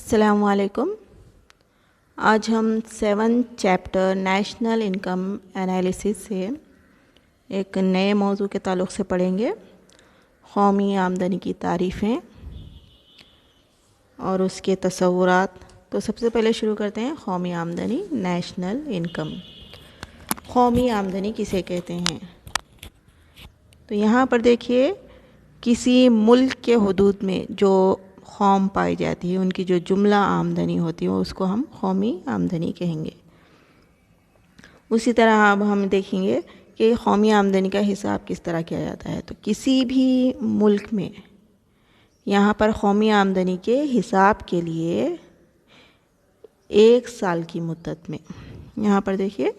السلام علیکم۔ آج ہم 7 چیپٹر نیشنل انکم انالیسس سے ایک نئے موضوع کے تعلق سے پڑھیں گے، قومی آمدنی کی تعریفیں اور اس کے تصورات۔ تو سب سے پہلے شروع کرتے ہیں قومی آمدنی، نیشنل انکم۔ قومی آمدنی کسے کہتے ہیں؟ تو یہاں پر دیکھیے، کسی ملک کے حدود میں جو قوم پائی جاتی ہے، ان کی جو جملہ آمدنی ہوتی ہے اس کو ہم قومی آمدنی کہیں گے۔ اسی طرح اب ہم دیکھیں گے کہ قومی آمدنی کا حساب کس طرح کیا جاتا ہے۔ تو کسی بھی ملک میں یہاں پر قومی آمدنی کے حساب کے لیے 1 سال کی مدت میں، یہاں پر دیکھیے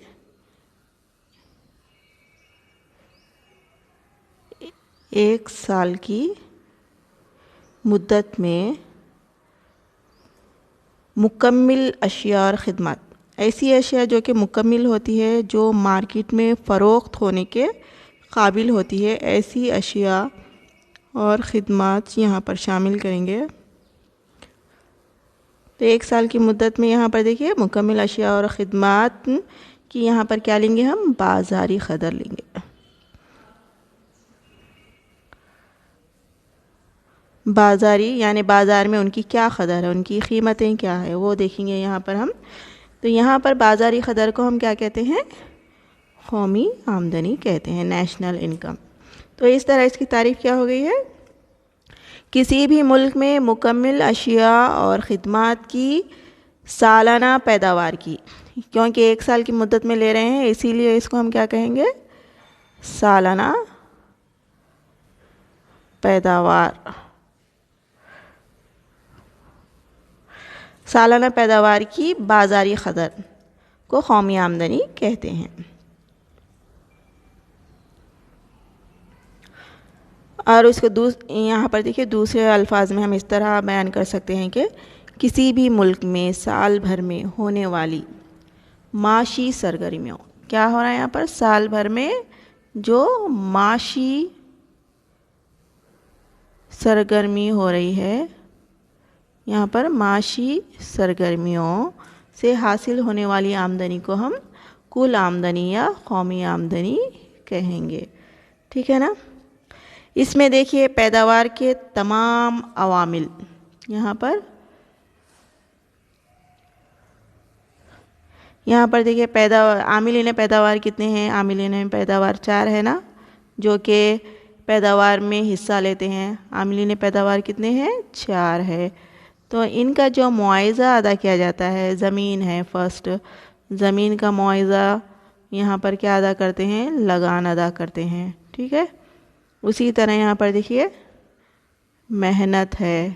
1 سال کی مدت میں مکمل اشیاء اور خدمات، ایسی اشیاء جو کہ مکمل ہوتی ہے، جو مارکیٹ میں فروخت ہونے کے قابل ہوتی ہے، ایسی اشیاء اور خدمات یہاں پر شامل کریں گے۔ تو 1 سال کی مدت میں یہاں پر دیکھیے مکمل اشیاء اور خدمات کی یہاں پر کیا لیں گے؟ ہم بازاری قدر لیں گے۔ بازاری یعنی بازار میں ان کی کیا قدر ہے، ان کی قیمتیں کیا ہے، وہ دیکھیں گے یہاں پر ہم۔ تو یہاں پر بازاری قدر کو ہم کیا کہتے ہیں؟ قومی آمدنی کہتے ہیں، نیشنل انکم۔ تو اس طرح اس کی تعریف کیا ہو گئی ہے؟ کسی بھی ملک میں مکمل اشیاء اور خدمات کی سالانہ پیداوار کی، کیونکہ 1 سال کی مدت میں لے رہے ہیں اسی لیے اس کو ہم کیا کہیں گے؟ سالانہ پیداوار۔ سالانہ پیداوار کی بازاری قدر کو قومی آمدنی کہتے ہیں۔ اور اس کو یہاں پر دیکھیے دوسرے الفاظ میں ہم اس طرح بیان کر سکتے ہیں کہ کسی بھی ملک میں سال بھر میں ہونے والی معاشی سرگرمیوں، کیا ہو رہا ہے یہاں پر؟ سال بھر میں جو معاشی سرگرمی ہو رہی ہے، یہاں پر معاشی سرگرمیوں سے حاصل ہونے والی آمدنی کو ہم کل آمدنی یا قومی آمدنی کہیں گے۔ ٹھیک ہے نا؟ اس میں دیکھیے پیداوار کے تمام عوامل، یہاں پر دیکھیے عاملین پیداوار کتنے ہیں؟ عاملین پیداوار 4 ہے نا، جو کہ پیداوار میں حصہ لیتے ہیں۔ عاملین پیداوار کتنے ہیں؟ 4 ہے۔ تو ان کا جو معاوضہ ادا کیا جاتا ہے، زمین ہے فرسٹ، زمین کا معاوضہ یہاں پر کیا ادا کرتے ہیں؟ لگان ادا کرتے ہیں۔ ٹھیک ہے؟ اسی طرح یہاں پر دیکھیے محنت ہے،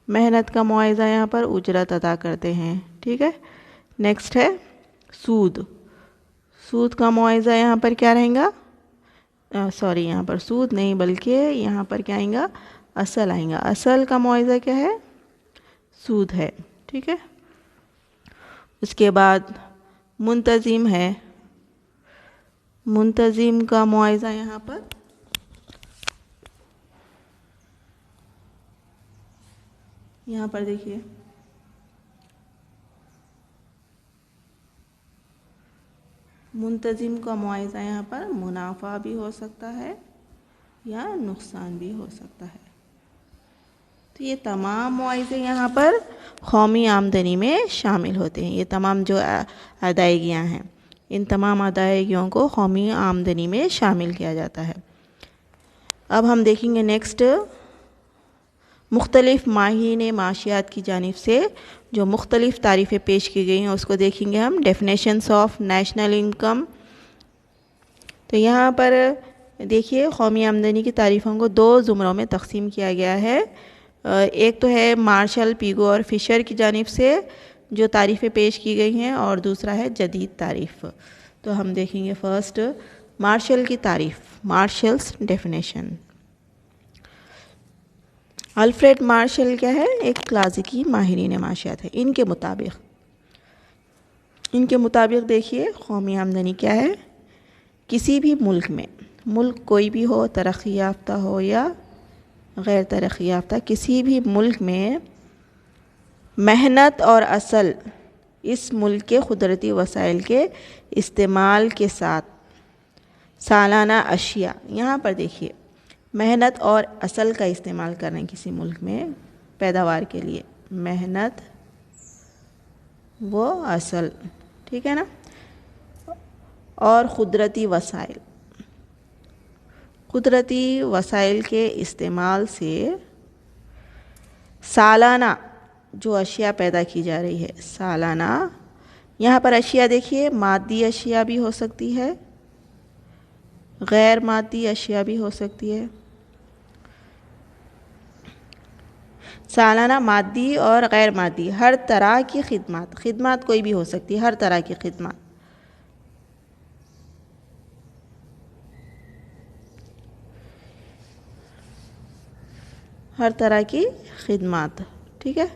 محنت کا معاوضہ یہاں پر اجرت ادا کرتے ہیں۔ ٹھیک ہے؟ نیکسٹ ہے سود، سود کا معاوضہ یہاں پر کیا رہیں گا؟ یہاں پر سود نہیں بلکہ یہاں پر کیا آئیں گا؟ اصل آئیں گا۔ اصل کا معاوضہ کیا ہے؟ سود ہے۔ ٹھیک ہے؟ اس کے بعد منتظم ہے، منتظم کا معاوضہ یہاں پر دیکھیے منتظم کا معاوضہ یہاں پر منافع بھی ہو سکتا ہے یا نقصان بھی ہو سکتا ہے۔ تو یہ تمام معاوضے یہاں پر قومی آمدنی میں شامل ہوتے ہیں۔ یہ تمام جو ادائیگیاں ہیں، ان تمام ادائیگیوں کو قومی آمدنی میں شامل کیا جاتا ہے۔ اب ہم دیکھیں گے نیکسٹ، مختلف ماہرین معاشیات کی جانب سے جو مختلف تعریفیں پیش کی گئی ہیں اس کو دیکھیں گے ہم، ڈیفینیشنز آف نیشنل انکم۔ تو یہاں پر دیکھیے قومی آمدنی کی تعریفوں کو 2 زمروں میں تقسیم کیا گیا ہے۔ ایک تو ہے مارشل، پیگو اور فشر کی جانب سے جو تعریفیں پیش کی گئی ہیں، اور دوسرا ہے جدید تعریف۔ تو ہم دیکھیں گے فرسٹ مارشل کی تعریف، مارشلز ڈیفینیشن۔ الفریڈ مارشل کیا ہے؟ ایک کلاسیکی ماہرین معاشیات ہے۔ ان کے مطابق دیکھیے قومی آمدنی کیا ہے؟ کسی بھی ملک میں، ملک کوئی بھی ہو، ترقی یافتہ ہو یا غیر ترقی یافتہ، کسی بھی ملک میں محنت اور اصل اس ملک کے قدرتی وسائل کے استعمال کے ساتھ سالانہ اشیاء. یہاں پر دیکھیے محنت اور اصل کا استعمال کر رہے ہیں کسی ملک میں پیداوار کے لیے. محنت وہ اصل, ٹھیک ہے نا, اور قدرتی وسائل. قدرتی وسائل کے استعمال سے سالانہ جو اشیاء پیدا کی جا رہی ہے, سالانہ. یہاں پر اشیاء دیکھیے مادی اشیاء بھی ہو سکتی ہے, غیر مادی اشیاء بھی ہو سکتی ہے. سالانہ مادی اور غیر مادی ہر طرح کی خدمات, خدمات کوئی بھی ہو سکتی ہے, ہر طرح کی خدمات. ہر طرح کی خدمات, ٹھیک ہے.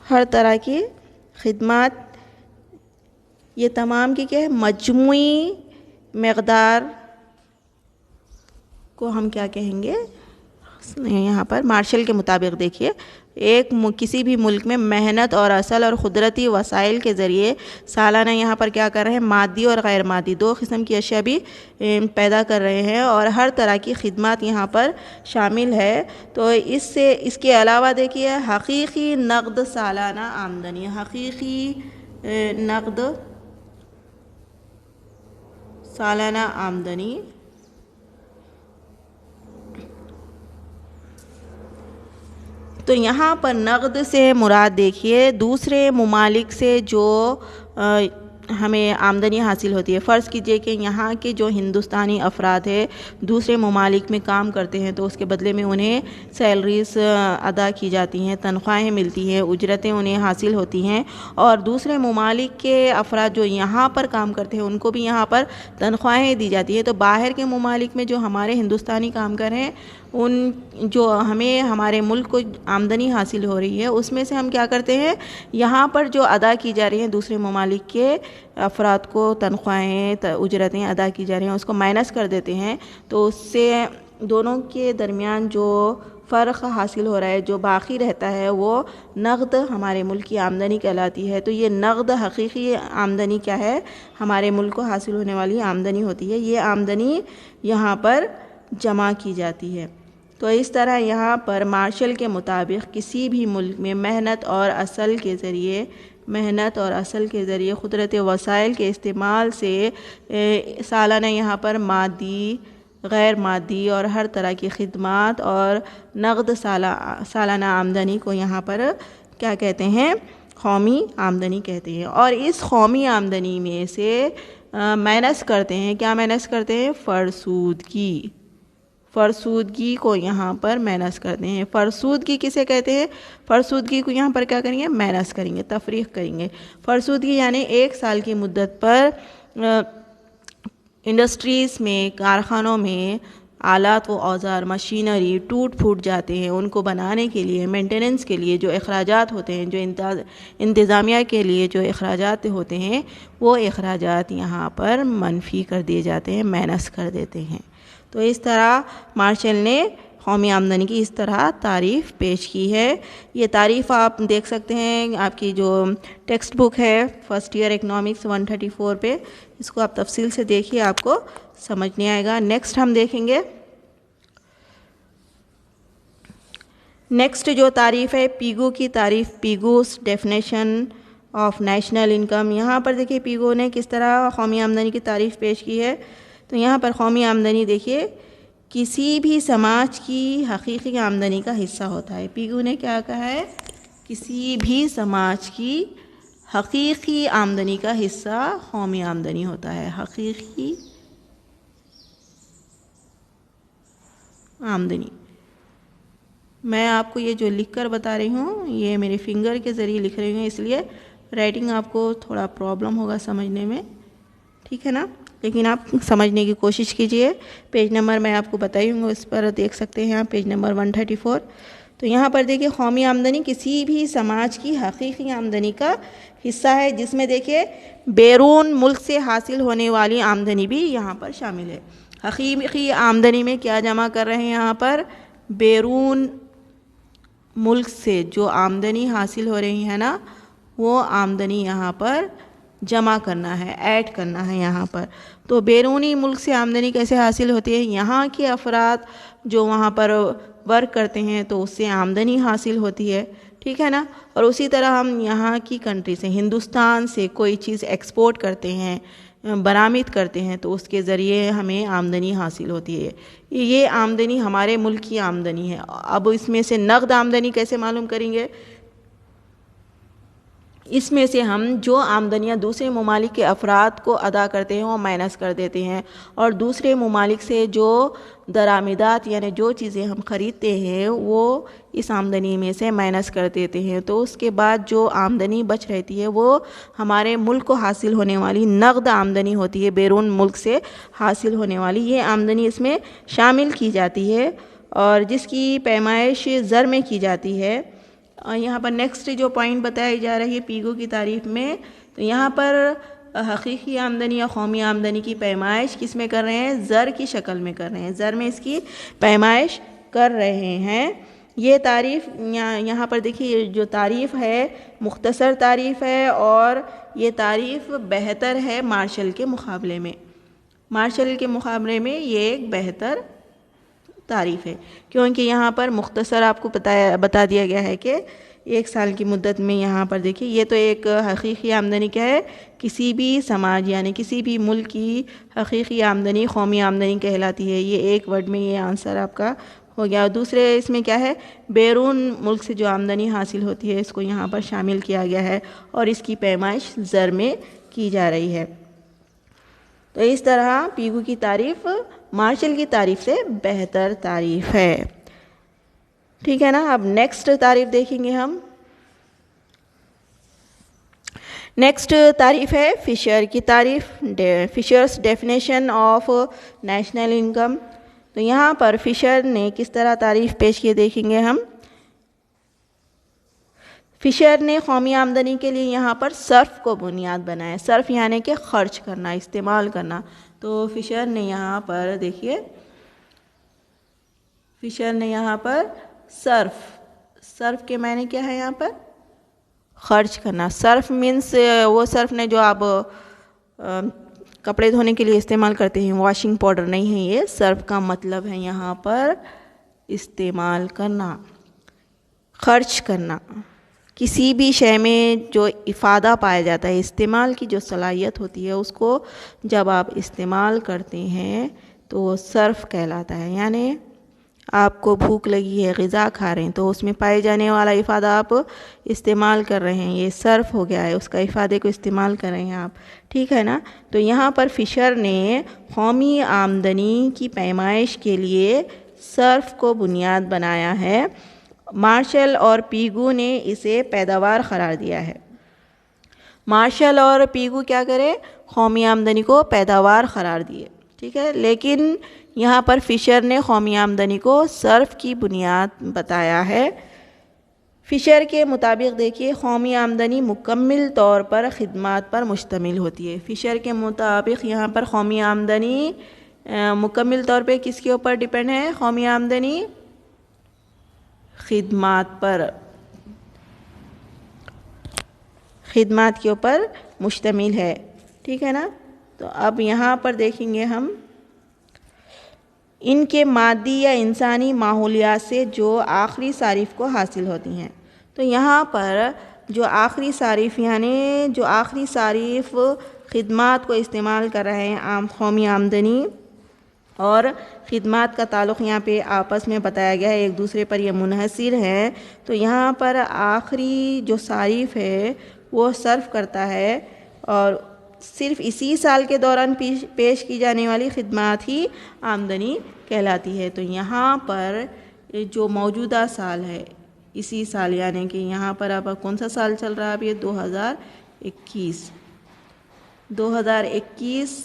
ہر طرح کی خدمات, یہ تمام کی کیا ہے, مجموعی مقدار کو ہم کیا کہیں گے. یہاں پر مارشل کے مطابق دیکھیے کسی بھی ملک میں محنت اور اصل اور قدرتی وسائل کے ذریعے سالانہ یہاں پر کیا کر رہے ہیں, مادی اور غیر مادی دو قسم کی اشیاء بھی پیدا کر رہے ہیں, اور ہر طرح کی خدمات یہاں پر شامل ہے. تو اس کے علاوہ دیکھیے حقیقی نقد سالانہ آمدنی, حقیقی نقد سالانہ آمدنی تو یہاں پر نقد سے مراد دیکھیے دوسرے ممالک سے جو ہمیں آمدنی حاصل ہوتی ہے. فرض کیجئے کہ یہاں کے جو ہندوستانی افراد ہیں دوسرے ممالک میں کام کرتے ہیں, تو اس کے بدلے میں انہیں سیلریز ادا کی جاتی ہیں, تنخواہیں ملتی ہیں, اجرتیں انہیں حاصل ہوتی ہیں, اور دوسرے ممالک کے افراد جو یہاں پر کام کرتے ہیں ان کو بھی یہاں پر تنخواہیں دی جاتی ہیں. تو باہر کے ممالک میں جو ہمارے ہندوستانی کام کر رہے ہیں ان جو ہمیں ہمارے ملک کو آمدنی حاصل ہو رہی ہے اس میں سے ہم کیا کرتے ہیں, یہاں پر جو ادا کی جا رہی ہیں دوسرے ممالک کے افراد کو تنخواہیں اجرتیں ادا کی جا رہی ہیں اس کو مائنس کر دیتے ہیں. تو اس سے دونوں کے درمیان جو فرق حاصل ہو رہا ہے, جو باقی رہتا ہے, وہ نقد ہمارے ملک کی آمدنی کہلاتی ہے. تو یہ نقد حقیقی آمدنی کیا ہے, ہمارے ملک کو حاصل ہونے والی آمدنی ہوتی ہے. یہ آمدنی یہاں پر جمع کی جاتی ہے. تو اس طرح یہاں پر مارشل کے مطابق کسی بھی ملک میں محنت اور اصل کے ذریعے قدرتی وسائل کے استعمال سے سالانہ یہاں پر مادی, غیر مادی اور ہر طرح کی خدمات اور نقد سالانہ آمدنی کو یہاں پر کیا کہتے ہیں, قومی آمدنی کہتے ہیں. اور اس قومی آمدنی میں سے مائنس کرتے ہیں, کیا مائنس کرتے ہیں, فرسودگی کو یہاں پر مائنس کرتے ہیں. فرسودگی کسے کہتے ہیں, فرسودگی کو یہاں پر کیا کریں گے, مائنس کریں گے, تفریق کریں گے. فرسودگی یعنی ایک سال کی مدت پر انڈسٹریز میں, کارخانوں میں آلات و اوزار, مشینری ٹوٹ پھوٹ جاتے ہیں, ان کو بنانے کے لیے, مینٹیننس کے لیے جو اخراجات ہوتے ہیں, جو انتظامیہ کے لیے جو اخراجات ہوتے ہیں, وہ اخراجات یہاں پر منفی کر دیے جاتے ہیں, مائنس کر دیتے ہیں. تو اس طرح مارشل نے قومی آمدنی کی اس طرح تعریف پیش کی ہے. یہ تعریف آپ دیکھ سکتے ہیں آپ کی جو ٹیکسٹ بک ہے فرسٹ ایئر اکنامکس 134 پہ, اس کو آپ تفصیل سے دیکھیے, آپ کو سمجھ نہیں آئے گا. نیکسٹ ہم دیکھیں گے, نیکسٹ جو تعریف ہے پیگو کی تعریف, پیگوز ڈیفینیشن آف نیشنل انکم. یہاں پر دیکھیے پیگو نے کس طرح قومی آمدنی کی تعریف پیش کی ہے. تو یہاں پر قومی آمدنی دیکھیے کسی بھی سماج کی حقیقی آمدنی کا حصہ ہوتا ہے. پیگو نے کیا کہا ہے, کسی بھی سماج کی حقیقی آمدنی کا حصہ قومی آمدنی ہوتا ہے. حقیقی آمدنی, میں آپ کو یہ جو لکھ کر بتا رہی ہوں یہ میرے فنگر کے ذریعے لکھ رہی ہوں, اس لیے رائٹنگ آپ کو تھوڑا پرابلم ہوگا سمجھنے میں, ٹھیک ہے نا, لیکن آپ سمجھنے کی کوشش کیجئے. پیج نمبر میں آپ کو بتائی ہوں, اس پر دیکھ سکتے ہیں آپ, پیج نمبر 134. تو یہاں پر دیکھیے قومی آمدنی کسی بھی سماج کی حقیقی آمدنی کا حصہ ہے, جس میں دیکھیے بیرون ملک سے حاصل ہونے والی آمدنی بھی یہاں پر شامل ہے. حقیقی آمدنی میں کیا جمع کر رہے ہیں یہاں پر؟ بیرون ملک سے جو آمدنی حاصل ہو رہی ہے نا، وہ آمدنی یہاں پر جمع کرنا ہے، ایڈ کرنا ہے یہاں پر۔ تو بیرونی ملک سے آمدنی کیسے حاصل ہوتی ہے؟ یہاں کے افراد جو وہاں پر ورک کرتے ہیں تو اس سے آمدنی حاصل ہوتی ہے، ٹھیک ہے نا۔ اور اسی طرح ہم یہاں کی کنٹری سے، ہندوستان سے کوئی چیز ایکسپورٹ کرتے ہیں، برآمد کرتے ہیں، تو اس کے ذریعے ہمیں آمدنی حاصل ہوتی ہے۔ یہ آمدنی ہمارے ملک کی آمدنی ہے۔ اب اس میں سے نقد آمدنی کیسے معلوم کریں گے؟ اس میں سے ہم جو آمدنیاں دوسرے ممالک کے افراد کو ادا کرتے ہیں وہ مائنس کر دیتے ہیں، اور دوسرے ممالک سے جو درآمدات یعنی جو چیزیں ہم خریدتے ہیں وہ اس آمدنی میں سے مائنس کر دیتے ہیں۔ تو اس کے بعد جو آمدنی بچ رہتی ہے وہ ہمارے ملک کو حاصل ہونے والی نقد آمدنی ہوتی ہے، بیرون ملک سے حاصل ہونے والی یہ آمدنی اس میں شامل کی جاتی ہے، اور جس کی پیمائش زر میں کی جاتی ہے۔ یہاں پر نیکسٹ جو پوائنٹ بتائی جا رہی ہے پیگو کی تعریف میں، تو یہاں پر حقیقی آمدنی یا قومی آمدنی کی پیمائش کس میں کر رہے ہیں؟ زر کی شکل میں کر رہے ہیں، زر میں اس کی پیمائش کر رہے ہیں۔ یہ تعریف یہاں پر دیکھیے، جو تعریف ہے مختصر تعریف ہے، اور یہ تعریف بہتر ہے مارشل کے مقابلے میں۔ مارشل کے مقابلے میں یہ ایک بہتر تعریف ہے، کیونکہ یہاں پر مختصر آپ کو بتا دیا گیا ہے کہ 1 سال کی مدت میں یہاں پر دیکھیں یہ تو ایک حقیقی آمدنی کیا ہے؟ کسی بھی سماج یعنی کسی بھی ملک کی حقیقی آمدنی قومی آمدنی کہلاتی ہے۔ یہ ایک ورڈ میں یہ آنسر آپ کا ہو گیا۔ اور دوسرے اس میں کیا ہے؟ بیرون ملک سے جو آمدنی حاصل ہوتی ہے اس کو یہاں پر شامل کیا گیا ہے، اور اس کی پیمائش زر میں کی جا رہی ہے۔ تو اس طرح پیگو کی تعریف مارشل کی تعریف سے بہتر تعریف ہے، ٹھیک ہے نا۔ اب نیکسٹ تعریف دیکھیں گے ہم۔ نیکسٹ تعریف ہے فشر کی تعریف، فشرز ڈیفینیشن آف نیشنل انکم۔ تو یہاں پر فشر نے کس طرح تعریف پیش کی دیکھیں گے ہم۔ فشر نے قومی آمدنی کے لیے یہاں پر صرف کو بنیاد بنایا، صرف یعنی کہ خرچ کرنا، استعمال کرنا۔ تو فشر نے یہاں پر دیکھیے، فشر نے یہاں پر صرف کے معنی کیا ہے؟ یہاں پر خرچ کرنا۔ صرف مینس وہ صرف نے جو آپ کپڑے دھونے کے لیے استعمال کرتے ہیں، واشنگ پاؤڈر نہیں ہے، یہ صرف کا مطلب ہے یہاں پر استعمال کرنا، خرچ کرنا۔ کسی بھی شے میں جو افادہ پایا جاتا ہے، استعمال کی جو صلاحیت ہوتی ہے، اس کو جب آپ استعمال کرتے ہیں تو وہ صرف کہلاتا ہے۔ یعنی آپ کو بھوک لگی ہے، غذا کھا رہے ہیں، تو اس میں پائے جانے والا افادہ آپ استعمال کر رہے ہیں، یہ صرف ہو گیا ہے، اس کا افادے کو استعمال کر رہے ہیں آپ، ٹھیک ہے نا۔ تو یہاں پر فشر نے قومی آمدنی کی پیمائش کے لیے صرف کو بنیاد بنایا ہے۔ مارشل اور پیگو نے اسے پیداوار قرار دیا ہے۔ مارشل اور پیگو کیا کرے؟ قومی آمدنی کو پیداوار قرار دیے، ٹھیک ہے۔ لیکن یہاں پر فشر نے قومی آمدنی کو صرف کی بنیاد بتایا ہے۔ فشر کے مطابق دیکھیے، قومی آمدنی مکمل طور پر خدمات پر مشتمل ہوتی ہے۔ فشر کے مطابق یہاں پر قومی آمدنی مکمل طور پہ کس کے اوپر ڈیپینڈ ہے؟ قومی آمدنی خدمات پر، خدمات کے اوپر مشتمل ہے، ٹھیک ہے نا۔ تو اب یہاں پر دیکھیں گے ہم ان کے مادی یا انسانی ماحولیات سے جو آخری صارف کو حاصل ہوتی ہیں۔ تو یہاں پر جو آخری صارف یعنی جو آخری صارف خدمات کو استعمال کر رہے ہیں، عام قومی آمدنی اور خدمات کا تعلق یہاں پہ آپس میں بتایا گیا ہے، ایک دوسرے پر یہ منحصر ہے۔ تو یہاں پر آخری جو صارف ہے وہ صرف کرتا ہے، اور صرف اسی سال کے دوران پیش کی جانے والی خدمات ہی آمدنی کہلاتی ہے۔ تو یہاں پر جو موجودہ سال ہے، اسی سال یعنی کہ یہاں پر اب کون سا سال چل رہا ہے؟ اب یہ 2021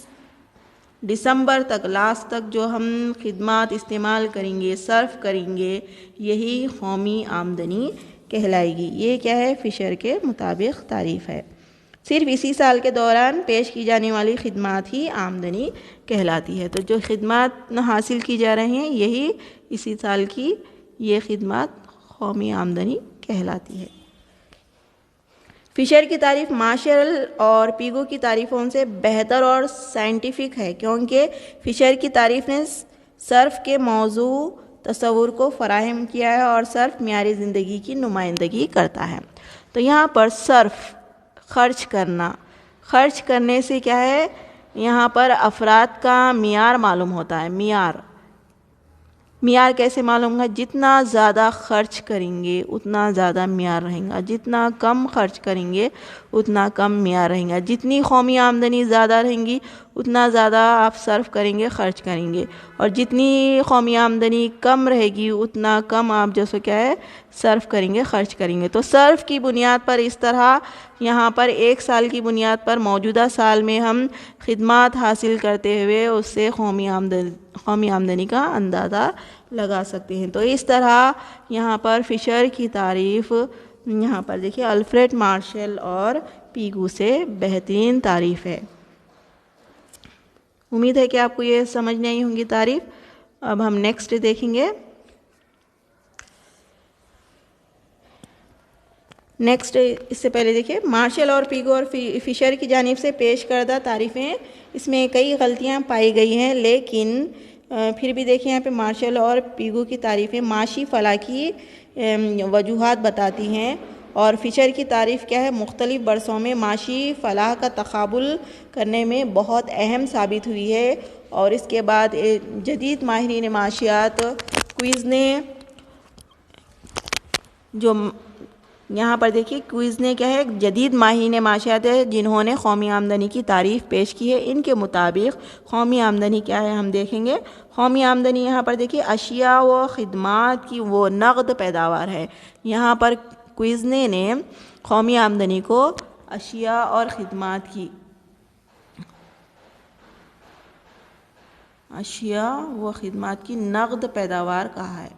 دسمبر تک، لاسٹ تک جو ہم خدمات استعمال کریں گے، صرف کریں گے، یہی قومی آمدنی کہلائے گی۔ یہ کیا ہے؟ فشر کے مطابق تعریف ہے۔ صرف اسی سال کے دوران پیش کی جانے والی خدمات ہی آمدنی کہلاتی ہے۔ تو جو خدمات حاصل کی جا رہی ہیں یہی اسی سال کی یہ خدمات قومی آمدنی کہلاتی ہے۔ فشر کی تعریف مارشل اور پیگو کی تعریفوں سے بہتر اور سائنٹیفک ہے، کیونکہ فشر کی تعریف نے صرف کے موضوع تصور کو فراہم کیا ہے اور صرف معیاری زندگی کی نمائندگی کرتا ہے۔ تو یہاں پر صرف خرچ کرنا، خرچ کرنے سے کیا ہے، یہاں پر افراد کا معیار معلوم ہوتا ہے۔ معیار کیسے معلوم ہوگا؟ جتنا زیادہ خرچ کریں گے اتنا زیادہ معیار رہیں گا، جتنا کم خرچ کریں گے اتنا کم معیار رہیں گا۔ جتنی قومی آمدنی زیادہ رہیں گی اتنا زیادہ آپ صرف کریں گے، خرچ کریں گے، اور جتنی قومی آمدنی کم رہے گی اتنا کم آپ جو سو کیا ہے صرف کریں گے، خرچ کریں گے۔ تو صرف کی بنیاد پر اس طرح یہاں پر ایک سال کی بنیاد پر موجودہ سال میں ہم خدمات حاصل کرتے ہوئے اس سے قومی آمدنی کا اندازہ لگا سکتے ہیں۔ تو اس طرح یہاں پر فشر کی تعریف یہاں پر دیکھیے الفریڈ مارشل اور پیگو سے بہترین تعریف ہے۔ امید ہے کہ آپ کو یہ سمجھ نہیں آئی ہوں گی تعریف۔ اب ہم نیکسٹ دیکھیں گے۔ نیکسٹ اس سے پہلے دیکھیے مارشل اور پیگو اور فشر کی جانب سے پیش کردہ تعریفیں، اس میں کئی غلطیاں پائی گئی ہیں، لیکن پھر بھی دیکھیں یہاں پہ مارشل اور پیگو کی تعریفیں معاشی فلاح کی وجوہات بتاتی ہیں، اور فشر کی تعریف کیا ہے، مختلف برسوں میں معاشی فلاح کا تقابل کرنے میں بہت اہم ثابت ہوئی ہے۔ اور اس کے بعد جدید ماہرین معاشیات کوئز نے جو یہاں پر دیکھیے کوئز نے کیا ہے، جدید ماہرین معاشیات ہے جنہوں نے قومی آمدنی کی تعریف پیش کی ہے۔ ان کے مطابق قومی آمدنی کیا ہے ہم دیکھیں گے۔ قومی آمدنی یہاں پر دیکھیے اشیاء و خدمات کی وہ نقد پیداوار ہے۔ یہاں پر کوئز نے قومی آمدنی کو اشیاء اور خدمات کی نقد پیداوار کہا ہے۔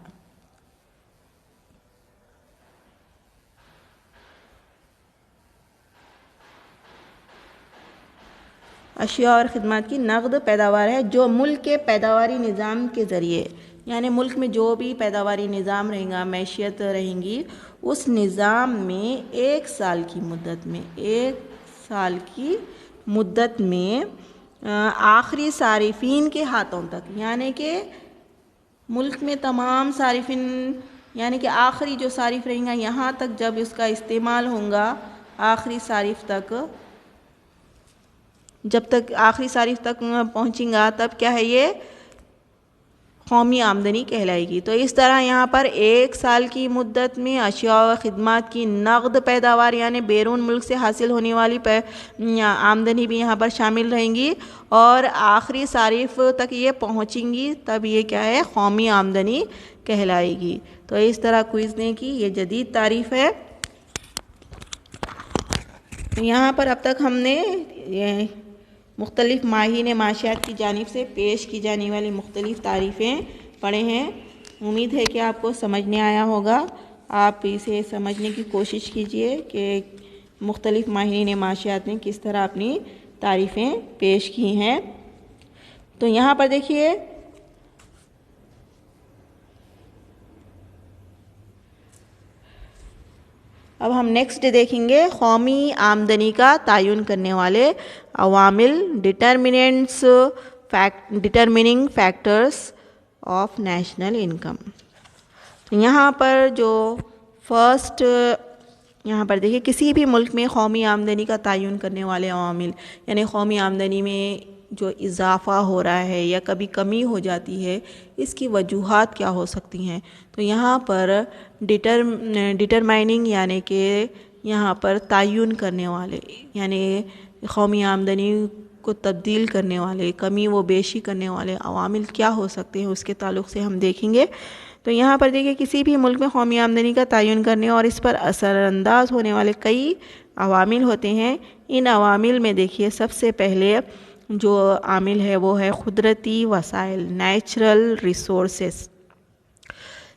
اشیاء اور خدمات کی نقد پیداوار ہے جو ملک کے پیداواری نظام کے ذریعے، یعنی ملک میں جو بھی پیداواری نظام رہے گا، معیشت رہیں گی، اس نظام میں ایک سال کی مدت میں آخری صارفین کے ہاتھوں تک، یعنی کہ ملک میں تمام صارفین، یعنی کہ آخری جو صارف رہیں گا یہاں تک جب اس کا استعمال ہوگا، آخری صارف تک، جب تک آخری صارف تک پہنچیں گا تب کیا ہے، یہ قومی آمدنی کہلائے گی۔ تو اس طرح یہاں پر ایک سال کی مدت میں اشیاء و خدمات کی نقد پیداوار یعنی بیرون ملک سے حاصل ہونے والی آمدنی بھی یہاں پر شامل رہیں گی، اور آخری صارف تک یہ پہنچیں گی تب یہ کیا ہے، قومی آمدنی کہلائے گی۔ تو اس طرح کوئز نے کی یہ جدید تعریف ہے۔ یہاں پر اب تک ہم نے مختلف ماہرین معاشیات کی جانب سے پیش کی جانے والی مختلف تعریفیں پڑھے ہیں۔ امید ہے کہ آپ کو سمجھنے آیا ہوگا۔ آپ اسے سمجھنے کی کوشش کیجئے کہ مختلف ماہرین معاشیات نے کس طرح اپنی تعریفیں پیش کی ہیں۔ تو یہاں پر دیکھیے اب ہم نیکسٹ دیکھیں گے قومی آمدنی کا تعین کرنے والے عوامل، ڈٹرمننگ فیکٹرز آف نیشنل انکم۔ یہاں پر جو فرسٹ یہاں پر دیکھیے کسی بھی ملک میں قومی آمدنی کا تعین کرنے والے عوامل، یعنی قومی آمدنی میں جو اضافہ ہو رہا ہے یا کبھی کمی ہو جاتی ہے، اس کی وجوہات کیا ہو سکتی ہیں۔ تو یہاں پر ڈٹرمائننگ یعنی کہ یہاں پر تعین کرنے والے، یعنی قومی آمدنی کو تبدیل کرنے والے، کمی و بیشی کرنے والے عوامل کیا ہو سکتے ہیں، اس کے تعلق سے ہم دیکھیں گے۔ تو یہاں پر دیکھیں کسی بھی ملک میں قومی آمدنی کا تعین کرنے اور اس پر اثر انداز ہونے والے کئی عوامل ہوتے ہیں۔ ان عوامل میں دیکھیے سب سے پہلے جو عامل ہے وہ ہے قدرتی وسائل، نیچرل ریسورسز۔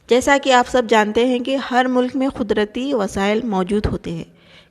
جیسا کہ آپ سب جانتے ہیں کہ ہر ملک میں قدرتی وسائل موجود ہوتے ہیں،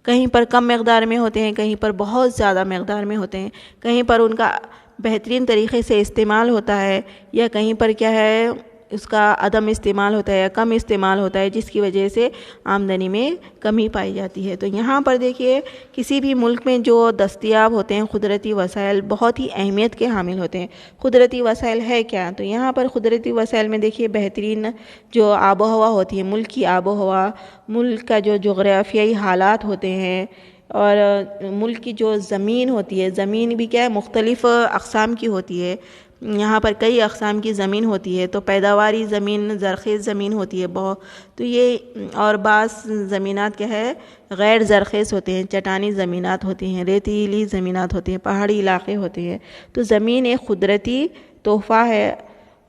کہیں پر کم مقدار میں ہوتے ہیں، کہیں پر بہت زیادہ مقدار میں ہوتے ہیں، کہیں پر ان کا بہترین طریقے سے استعمال ہوتا ہے یا کہیں پر کیا ہے اس کا عدم استعمال ہوتا ہے یا کم استعمال ہوتا ہے، جس کی وجہ سے آمدنی میں کمی پائی جاتی ہے۔ تو یہاں پر دیکھیے کسی بھی ملک میں جو دستیاب ہوتے ہیں قدرتی وسائل بہت ہی اہمیت کے حامل ہوتے ہیں۔ قدرتی وسائل ہے کیا؟ تو یہاں پر قدرتی وسائل میں دیکھیے بہترین جو آب و ہوا ہوتی ہے، ملک کی آب و ہوا، ملک کا جو جغرافیائی حالات ہوتے ہیں، اور ملک کی جو زمین ہوتی ہے، زمین بھی کیا ہے مختلف اقسام کی ہوتی ہے، یہاں پر کئی اقسام کی زمین ہوتی ہے۔ تو پیداواری زمین، زرخیز زمین ہوتی ہے بہت، تو یہ اور بعض زمینات کیا ہے غیر زرخیز ہوتے ہیں، چٹانی زمینات ہوتی ہیں، ریتیلی زمینات ہوتی ہیں، پہاڑی علاقے ہوتے ہیں۔ تو زمین ایک قدرتی تحفہ ہے،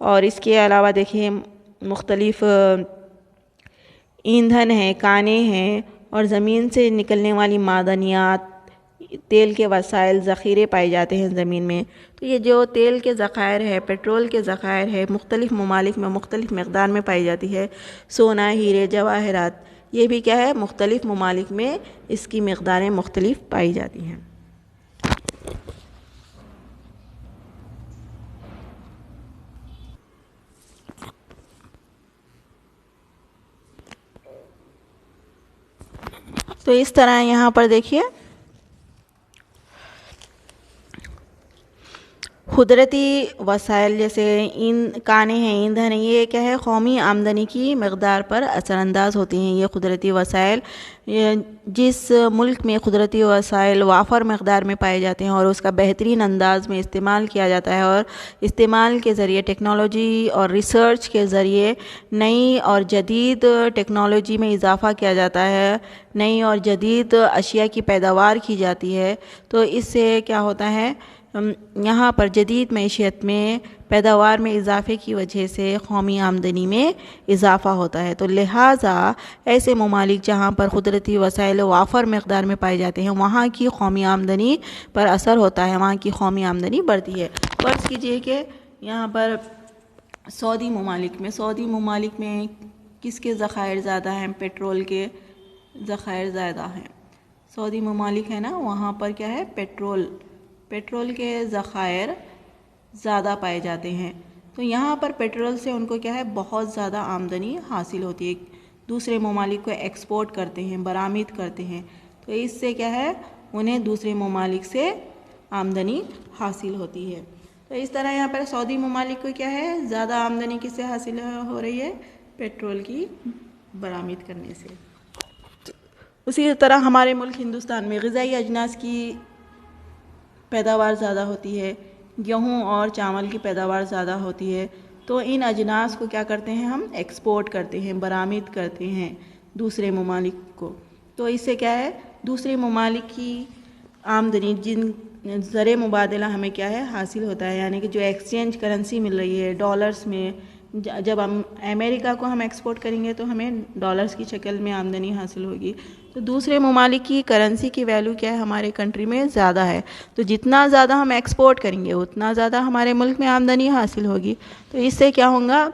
اور اس کے علاوہ دیکھیں مختلف ایندھن ہیں، کانیں ہیں، اور زمین سے نکلنے والی معدنیات، تیل کے وسائل، ذخیرے پائے جاتے ہیں زمین میں۔ تو یہ جو تیل کے ذخائر ہے، پیٹرول کے ذخائر ہے، مختلف ممالک میں مختلف مقدار میں پائی جاتی ہے۔ سونا، ہیرے، جواہرات، یہ بھی کیا ہے مختلف ممالک میں اس کی مقداریں مختلف پائی جاتی ہیں۔ تو اس طرح یہاں پر دیکھیے قدرتی وسائل جیسے کانیں ہیں، ایندھن ہیں، یہ کیا ہے قومی آمدنی کی مقدار پر اثر انداز ہوتی ہیں۔ یہ قدرتی وسائل جس ملک میں قدرتی وسائل وافر مقدار میں پائے جاتے ہیں اور اس کا بہترین انداز میں استعمال کیا جاتا ہے، اور استعمال کے ذریعے ٹیکنالوجی اور ریسرچ کے ذریعے نئی اور جدید ٹیکنالوجی میں اضافہ کیا جاتا ہے، نئی اور جدید اشیاء کی پیداوار کی جاتی ہے، تو اس سے کیا ہوتا ہے یہاں پر جدید معیشت میں پیداوار میں اضافے کی وجہ سے قومی آمدنی میں اضافہ ہوتا ہے۔ تو لہٰذا ایسے ممالک جہاں پر قدرتی وسائل وافر مقدار میں پائے جاتے ہیں وہاں کی قومی آمدنی پر اثر ہوتا ہے، وہاں کی قومی آمدنی بڑھتی ہے۔ فرض کیجئے کہ یہاں پر سعودی ممالک میں کس کے ذخائر زیادہ ہیں؟ پیٹرول کے ذخائر زیادہ ہیں۔ سعودی ممالک ہے نا، وہاں پر کیا ہے پیٹرول کے ذخائر زیادہ پائے جاتے ہیں، تو یہاں پر پیٹرول سے ان کو کیا ہے بہت زیادہ آمدنی حاصل ہوتی ہے، دوسرے ممالک کو ایکسپورٹ کرتے ہیں، برآمد کرتے ہیں، تو اس سے کیا ہے انہیں دوسرے ممالک سے آمدنی حاصل ہوتی ہے۔ تو اس طرح یہاں پر سعودی ممالک کو کیا ہے زیادہ آمدنی کس سے حاصل ہو رہی ہے؟ پیٹرول کی برآمد کرنے سے۔ اسی طرح ہمارے ملک ہندوستان میں غذائی اجناس کی پیداوار زیادہ ہوتی ہے، گیہوں اور چاول کی پیداوار زیادہ ہوتی ہے، تو ان اجناس کو کیا کرتے ہیں ہم ایکسپورٹ کرتے ہیں، برآمد کرتے ہیں دوسرے ممالک کو، تو اس سے کیا ہے دوسرے ممالک کی آمدنی، جن زر مبادلہ ہمیں کیا ہے حاصل ہوتا ہے، یعنی کہ جو ایکسچینج کرنسی مل رہی ہے ڈالرز میں، جب ہم امریکہ کو ہم ایکسپورٹ کریں گے تو ہمیں ڈالرز کی شکل میں آمدنی حاصل ہوگی، تو دوسرے ممالک کی کرنسی کی ویلیو کیا ہے ہمارے کنٹری میں زیادہ ہے، تو جتنا زیادہ ہم ایکسپورٹ کریں گے اتنا زیادہ ہمارے ملک میں آمدنی حاصل ہوگی۔ تو اس سے کیا ہوگا،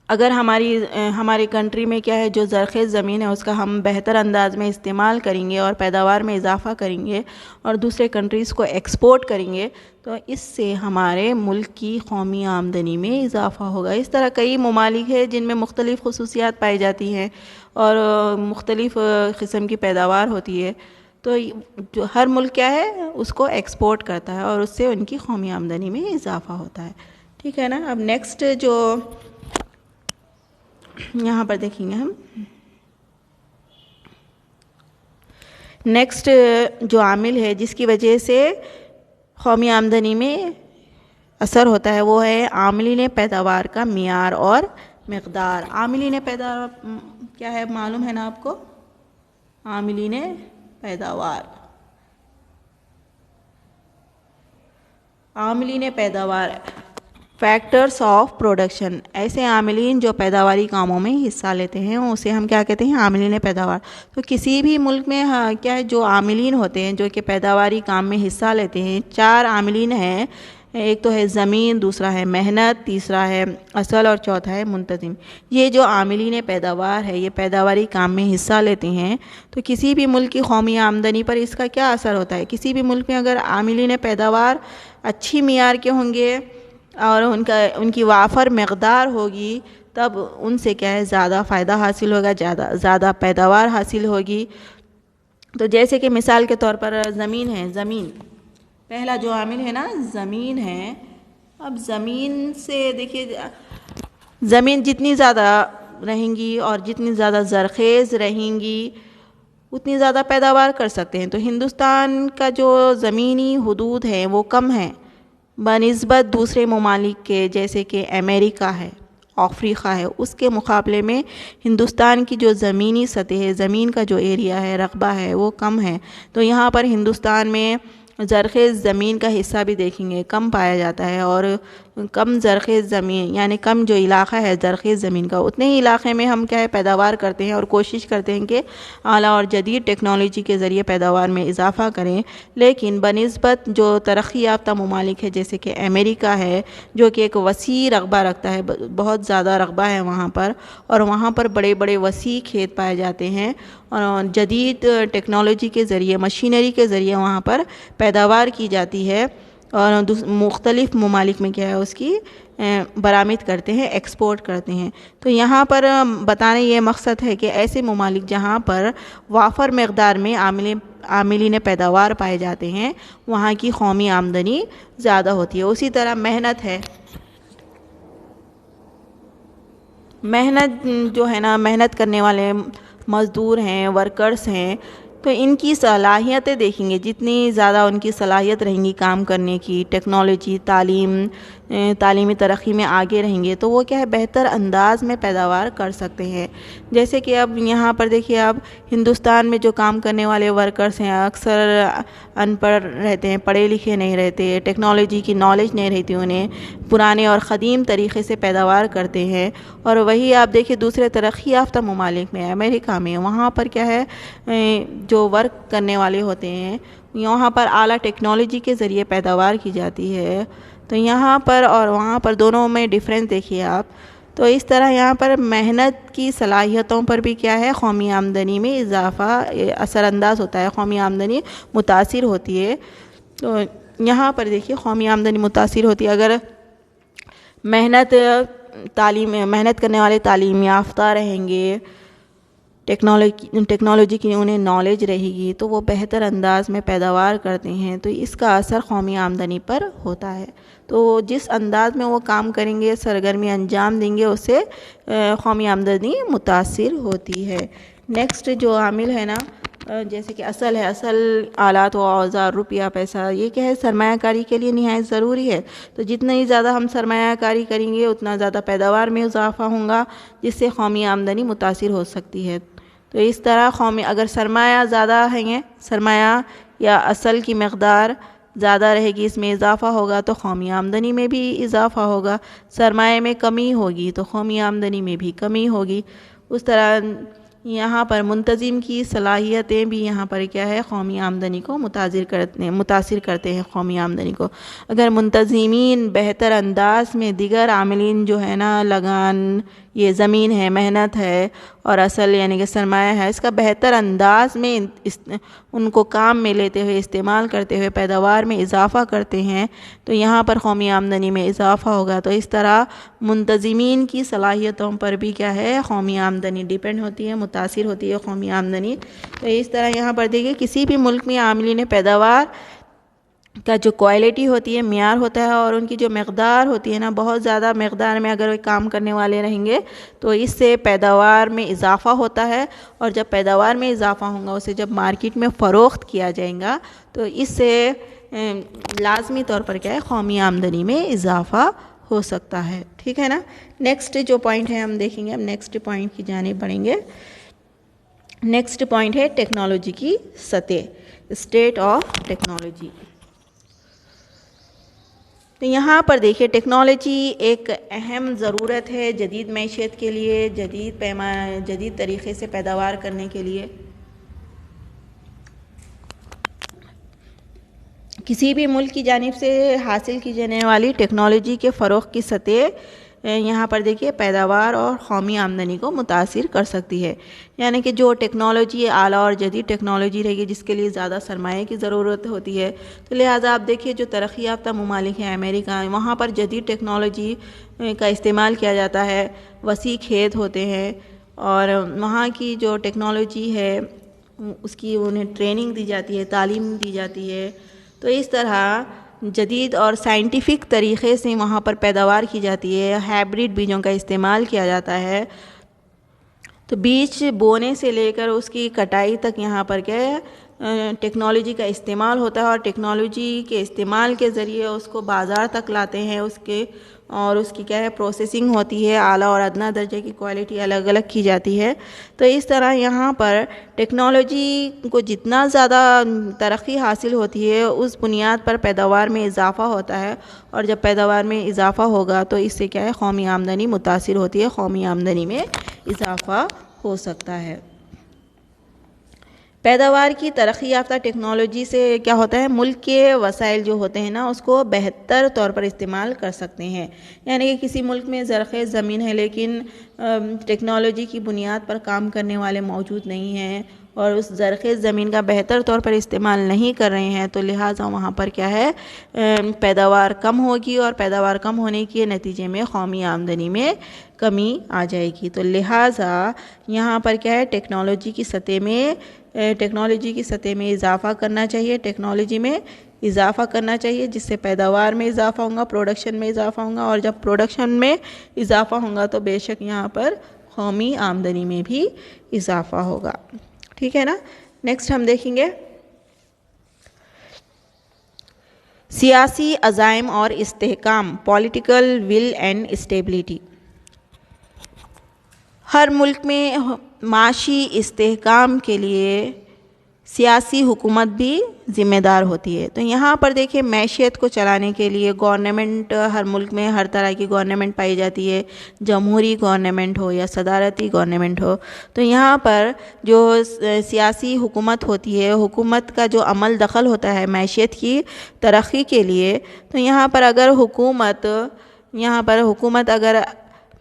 اگر ہماری کنٹری میں کیا ہے جو زرخیز زمین ہے اس کا ہم بہتر انداز میں استعمال کریں گے اور پیداوار میں اضافہ کریں گے اور دوسرے کنٹریز کو ایکسپورٹ کریں گے، تو اس سے ہمارے ملک کی قومی آمدنی میں اضافہ ہوگا۔ اس طرح کئی ممالک ہیں جن میں مختلف خصوصیات پائی جاتی ہیں اور مختلف قسم کی پیداوار ہوتی ہے، تو جو ہر ملک کیا ہے اس کو ایکسپورٹ کرتا ہے اور اس سے ان کی قومی آمدنی میں اضافہ ہوتا ہے، ٹھیک ہے نا۔ اب نیکسٹ جو یہاں پر دیکھیں گے ہم نیکسٹ جو عامل ہے جس کی وجہ سے قومی آمدنی میں اثر ہوتا ہے وہ ہے عاملین پیداوار کا معیار اور مقدار۔ عاملین پیداوار کیا ہے معلوم ہے نا آپ کو؟ عاملین پیداوار فیکٹرز آف پروڈکشن، ایسے عاملین جو پیداواری کاموں میں حصہ لیتے ہیں اسے ہم کیا کہتے ہیں؟ عاملین پیداوار۔ تو کسی بھی ملک میں کیا ہے جو عاملین ہوتے ہیں جو کہ پیداواری کام میں حصہ لیتے ہیں، 4 عاملین ہیں ایک تو ہے زمین، دوسرا ہے محنت، تیسرا ہے اصل اور چوتھا ہے منتظم۔ یہ جو عاملین پیداوار ہے یہ پیداواری کام میں حصہ لیتے ہیں، تو کسی بھی ملک کی قومی آمدنی پر اس کا کیا اثر ہوتا ہے؟ کسی بھی ملک میں اگر عاملین پیداوار اچھی معیار کے ہوں گے اور ان کی وافر مقدار ہوگی، تب ان سے کیا ہے زیادہ فائدہ حاصل ہوگا، زیادہ پیداوار حاصل ہوگی۔ تو جیسے کہ مثال کے طور پر زمین ہے، زمین پہلا جو عامل ہے نا زمین ہے۔ اب زمین سے دیکھیے، زمین جتنی زیادہ رہیں گی اور جتنی زیادہ زرخیز رہیں گی اتنی زیادہ پیداوار کر سکتے ہیں۔ تو ہندوستان کا جو زمینی حدود ہے وہ کم ہے بنسبت دوسرے ممالک کے، جیسے کہ امریکہ ہے، افریقہ ہے، اس کے مقابلے میں ہندوستان کی جو زمینی سطح ہے، زمین کا جو ایریا ہے، رقبہ ہے، وہ کم ہے۔ تو یہاں پر ہندوستان میں زرخیز زمین کا حصہ بھی دیکھیں گے کم پایا جاتا ہے، اور کم زرخیز زمین یعنی کم جو علاقہ ہے زرخیز زمین کا، اتنے ہی علاقے میں ہم کیا ہے پیداوار کرتے ہیں اور کوشش کرتے ہیں کہ اعلیٰ اور جدید ٹیکنالوجی کے ذریعے پیداوار میں اضافہ کریں۔ لیکن بنسبت جو ترقی یافتہ ممالک ہے جیسے کہ امریکہ ہے، جو کہ ایک وسیع رقبہ رکھتا ہے، بہت زیادہ رقبہ ہے وہاں پر، اور وہاں پر بڑے بڑے وسیع کھیت پائے جاتے ہیں، اور جدید ٹیکنالوجی کے ذریعے، مشینری کے ذریعے وہاں پر پیداوار کی جاتی ہے، اور مختلف ممالک میں کیا ہے اس کی برآمد کرتے ہیں، ایکسپورٹ کرتے ہیں۔ تو یہاں پر بتانے یہ مقصد ہے کہ ایسے ممالک جہاں پر وافر مقدار میں عاملین پیداوار پائے جاتے ہیں وہاں کی قومی آمدنی زیادہ ہوتی ہے۔ اسی طرح محنت ہے، محنت جو ہے نا، محنت کرنے والے مزدور ہیں، ورکرز ہیں، تو ان کی صلاحیتیں دیکھیں گے، جتنی زیادہ ان کی صلاحیت رہیں گی کام کرنے کی، ٹیکنالوجی، تعلیمی ترقی میں آگے رہیں گے، تو وہ کیا ہے بہتر انداز میں پیداوار کر سکتے ہیں۔ جیسے کہ اب یہاں پر دیکھیے، اب ہندوستان میں جو کام کرنے والے ورکرز ہیں اکثر ان پڑھ رہتے ہیں، پڑھے لکھے نہیں رہتے، ٹیکنالوجی کی نالج نہیں رہتی انہیں، پرانے اور قدیم طریقے سے پیداوار کرتے ہیں۔ اور وہی آپ دیکھیے دوسرے ترقی یافتہ ممالک میں، امریکہ میں، وہاں پر کیا ہے جو ورک کرنے والے ہوتے ہیں وہاں پر اعلیٰ ٹیکنالوجی کے ذریعے پیداوار کی جاتی ہے۔ تو یہاں پر اور وہاں پر دونوں میں ڈیفرنس دیکھیے آپ۔ تو اس طرح یہاں پر محنت کی صلاحیتوں پر بھی کیا ہے قومی آمدنی میں اضافہ اثر انداز ہوتا ہے، قومی آمدنی متاثر ہوتی ہے۔ تو یہاں پر دیکھیے قومی آمدنی متاثر ہوتی ہے اگر محنت کرنے والے تعلیم یافتہ رہیں گے، ٹیکنالوجی کی انہیں نالج رہے گی، تو وہ بہتر انداز میں پیداوار کرتے ہیں، تو اس کا اثر قومی آمدنی پر ہوتا ہے۔ تو جس انداز میں وہ کام کریں گے، سرگرمی انجام دیں گے، اس سے قومی آمدنی متاثر ہوتی ہے۔ نیکسٹ جو عامل ہے نا، جیسے کہ اصل ہے، اصل آلات و اوزار، روپیہ، پیسہ، یہ کیا ہے سرمایہ کاری کے لیے نہایت ضروری ہے۔ تو جتنا ہی زیادہ ہم سرمایہ کاری کریں گے اتنا زیادہ پیداوار میں اضافہ ہوگا، جس سے قومی آمدنی متاثر ہو سکتی ہے۔ تو اس طرح اگر سرمایہ زیادہ ہے، سرمایہ یا اصل کی مقدار زیادہ رہے گی، اس میں اضافہ ہوگا تو قومی آمدنی میں بھی اضافہ ہوگا۔ سرمایہ میں کمی ہوگی تو قومی آمدنی میں بھی کمی ہوگی۔ اس طرح یہاں پر منتظم کی صلاحیتیں بھی یہاں پر کیا ہے قومی آمدنی کو متاثر کرتے ہیں قومی آمدنی کو۔ اگر منتظمین بہتر انداز میں دیگر عاملین جو ہے نا، لگان، یہ زمین ہے، محنت ہے، اور اصل یعنی کہ سرمایہ ہے، اس کا بہتر انداز میں ان کو کام میں لیتے ہوئے، استعمال کرتے ہوئے پیداوار میں اضافہ کرتے ہیں تو یہاں پر قومی آمدنی میں اضافہ ہوگا۔ تو اس طرح منتظمین کی صلاحیتوں پر بھی کیا ہے قومی آمدنی ڈیپینڈ ہوتی ہے، متاثر ہوتی ہے قومی آمدنی۔ تو اس طرح یہاں پر دیکھیں کسی بھی ملک میں عاملین پیداوار کا جو کوالٹی ہوتی ہے، معیار ہوتا ہے، اور ان کی جو مقدار ہوتی ہے نا، بہت زیادہ مقدار میں اگر کام کرنے والے رہیں گے تو اس سے پیداوار میں اضافہ ہوتا ہے، اور جب پیداوار میں اضافہ ہوگا اسے جب مارکیٹ میں فروخت کیا جائے گا تو اس سے لازمی طور پر کیا ہے قومی آمدنی میں اضافہ ہو سکتا ہے۔ ٹھیک ہے نا۔ نیکسٹ جو پوائنٹ ہے ہم دیکھیں گے، ہم نیکسٹ پوائنٹ کی جانب بڑھیں گے۔ نیکسٹ پوائنٹ ہے ٹیکنالوجی کی سطح، اسٹیٹ آف ٹیکنالوجی۔ تو یہاں پر دیکھیے ٹیکنالوجی ایک اہم ضرورت ہے جدید معیشت کے لیے، جدید طریقے سے پیداوار کرنے کے لیے۔ کسی بھی ملک کی جانب سے حاصل کی جانے والی ٹیکنالوجی کے فروغ کی سطح یہاں پر دیکھیے پیداوار اور قومی آمدنی کو متاثر کر سکتی ہے. یعنی کہ جو ٹیکنالوجی اعلیٰ اور جدید ٹیکنالوجی رہے گی جس کے لیے زیادہ سرمایہ کی ضرورت ہوتی ہے، تو لہٰذا آپ دیکھیے جو ترقی یافتہ ممالک ہیں امریکہ، وہاں پر جدید ٹیکنالوجی کا استعمال کیا جاتا ہے، وسیع کھیت ہوتے ہیں اور وہاں کی جو ٹیکنالوجی ہے اس کی انہیں ٹریننگ دی جاتی ہے، تعلیم دی جاتی ہے. تو اس طرح جدید اور سائنٹیفک طریقے سے وہاں پر پیداوار کی جاتی ہے، ہائبرڈ بیجوں کا استعمال کیا جاتا ہے. تو بیج بونے سے لے کر اس کی کٹائی تک یہاں پر کیا ہے ٹیکنالوجی کا استعمال ہوتا ہے، اور ٹیکنالوجی کے استعمال کے ذریعے اس کو بازار تک لاتے ہیں، اور اس کی کیا ہے پروسیسنگ ہوتی ہے، اعلیٰ اور ادنیٰ درجے کی کوالٹی الگ الگ کی جاتی ہے. تو اس طرح یہاں پر ٹیکنالوجی کو جتنا زیادہ ترقی حاصل ہوتی ہے اس بنیاد پر پیداوار میں اضافہ ہوتا ہے، اور جب پیداوار میں اضافہ ہوگا تو اس سے کیا ہے قومی آمدنی متاثر ہوتی ہے، قومی آمدنی میں اضافہ ہو سکتا ہے. پیداوار کی ترقی یافتہ ٹیکنالوجی سے کیا ہوتا ہے، ملک کے وسائل جو ہوتے ہیں نا اس کو بہتر طور پر استعمال کر سکتے ہیں. یعنی کہ کسی ملک میں زرخیز زمین ہے لیکن ٹیکنالوجی کی بنیاد پر کام کرنے والے موجود نہیں ہیں اور اس زرخیز زمین کا بہتر طور پر استعمال نہیں کر رہے ہیں، تو لہٰذا وہاں پر کیا ہے پیداوار کم ہوگی، اور پیداوار کم ہونے کے نتیجے میں قومی آمدنی میں کمی آ جائے گی. تو لہٰذا یہاں پر کیا ہے ٹیکنالوجی کی سطح میں اضافہ کرنا چاہیے، ٹیکنالوجی میں اضافہ کرنا چاہیے جس سے پیداوار میں اضافہ ہوگا، پروڈکشن میں اضافہ ہوگا، اور جب پروڈکشن میں اضافہ ہوگا تو بے شک یہاں پر قومی آمدنی میں بھی اضافہ ہوگا. ٹھیک ہے نا. نیکسٹ ہم دیکھیں گے سیاسی عزائم اور استحکام، پولیٹیکل ول اینڈ اسٹیبلٹی. ہر ملک میں معاشی استحکام کے لیے سیاسی حکومت بھی ذمہ دار ہوتی ہے. تو یہاں پر دیکھیں معیشت کو چلانے کے لیے گورنمنٹ، ہر ملک میں ہر طرح کی گورنمنٹ پائی جاتی ہے، جمہوری گورنمنٹ ہو یا صدارتی گورنمنٹ ہو. تو یہاں پر جو سیاسی حکومت ہوتی ہے، حکومت کا جو عمل دخل ہوتا ہے معیشت کی ترقی کے لیے، تو یہاں پر اگر حکومت اگر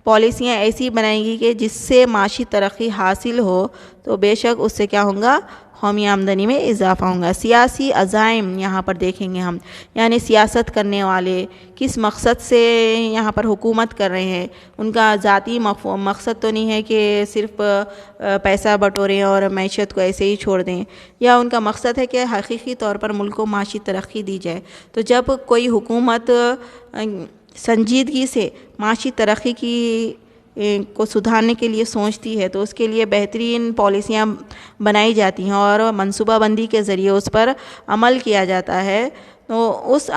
پالیسیاں ایسی بنائیں گی کہ جس سے معاشی ترقی حاصل ہو تو بے شک اس سے کیا ہوگا قومی آمدنی میں اضافہ ہوگا. سیاسی عزائم یہاں پر دیکھیں گے ہم، یعنی سیاست کرنے والے کس مقصد سے یہاں پر حکومت کر رہے ہیں. ان کا ذاتی مقصد تو نہیں ہے کہ صرف پیسہ بٹوریں اور معیشت کو ایسے ہی چھوڑ دیں، یا ان کا مقصد ہے کہ حقیقی طور پر ملک کو معاشی ترقی دی جائے. تو جب کوئی حکومت سنجیدگی سے معاشی ترقی کو سدھارنے کے لیے سوچتی ہے تو اس کے لیے بہترین پالیسیاں بنائی جاتی ہیں اور منصوبہ بندی کے ذریعے اس پر عمل کیا جاتا ہے. تو اس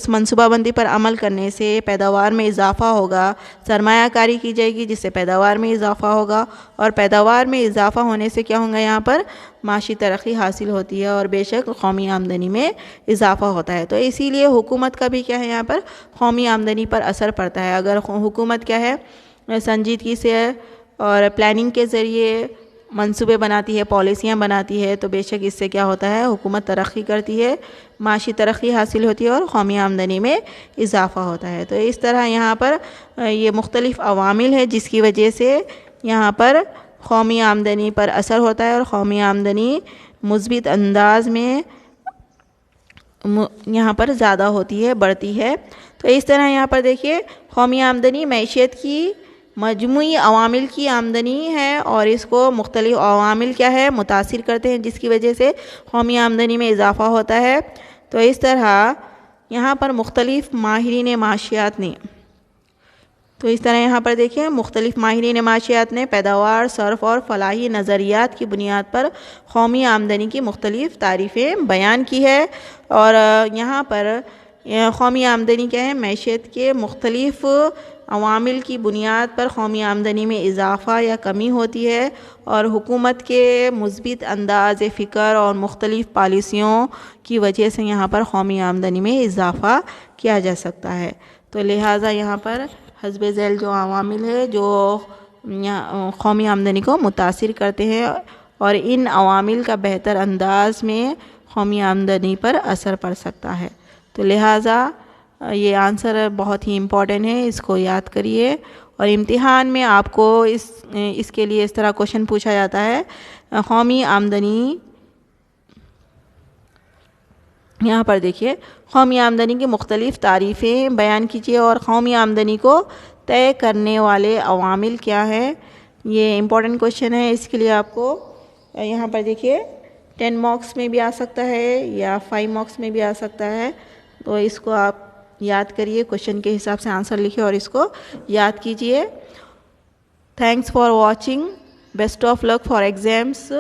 منصوبہ بندی پر عمل کرنے سے پیداوار میں اضافہ ہوگا، سرمایہ کاری کی جائے گی جس سے پیداوار میں اضافہ ہوگا، اور پیداوار میں اضافہ ہونے سے کیا ہوگا یہاں پر معاشی ترقی حاصل ہوتی ہے اور بے شک قومی آمدنی میں اضافہ ہوتا ہے. تو اسی لیے حکومت کا بھی کیا ہے یہاں پر قومی آمدنی پر اثر پڑتا ہے. اگر حکومت کیا ہے سنجیدگی سے اور پلاننگ کے ذریعے منصوبے بناتی ہے، پالیسیاں بناتی ہے، تو بے شک اس سے کیا ہوتا ہے حکومت ترقی کرتی ہے، معاشی ترقی حاصل ہوتی ہے اور قومی آمدنی میں اضافہ ہوتا ہے. تو اس طرح یہاں پر یہ مختلف عوامل ہیں جس کی وجہ سے یہاں پر قومی آمدنی پر اثر ہوتا ہے اور قومی آمدنی مثبت انداز میں یہاں پر زیادہ ہوتی ہے، بڑھتی ہے. تو اس طرح یہاں پر دیکھیے قومی آمدنی معیشت کی مجموعی عوامل کی آمدنی ہے اور اس کو مختلف عوامل کیا ہے متاثر کرتے ہیں جس کی وجہ سے قومی آمدنی میں اضافہ ہوتا ہے. تو اس طرح یہاں پر مختلف ماہرین معاشیات نے پیداوار، صرف اور فلاحی نظریات کی بنیاد پر قومی آمدنی کی مختلف تعریفیں بیان کی ہے. اور یہاں پر قومی آمدنی کیا ہے معیشت کے مختلف عوامل کی بنیاد پر قومی آمدنی میں اضافہ یا کمی ہوتی ہے، اور حکومت کے مثبت انداز فکر اور مختلف پالیسیوں کی وجہ سے یہاں پر قومی آمدنی میں اضافہ کیا جا سکتا ہے. تو لہٰذا یہاں پر حسب ذیل جو عوامل ہے جو قومی آمدنی کو متاثر کرتے ہیں، اور ان عوامل کا بہتر انداز میں قومی آمدنی پر اثر پڑ سکتا ہے. تو لہٰذا یہ آنسر بہت ہی امپورٹنٹ ہے، اس کو یاد کریے. اور امتحان میں آپ کو اس کے لیے اس طرح کوشچن پوچھا جاتا ہے، قومی آمدنی، یہاں پر دیکھیے، قومی آمدنی کی مختلف تعریفیں بیان کیجیے اور قومی آمدنی کو طے کرنے والے عوامل کیا ہیں. یہ امپورٹنٹ کوشچن ہے. اس کے لیے آپ کو یہاں پر دیکھیے 10 مارکس میں بھی آ سکتا ہے یا 5 مارکس میں بھی آ سکتا ہے. تو اس کو آپ یاد کریے، کوشچن کے حساب سے آنسر لکھیے اور اس کو یاد کیجیے. Thanks for watching. Best of luck for exams.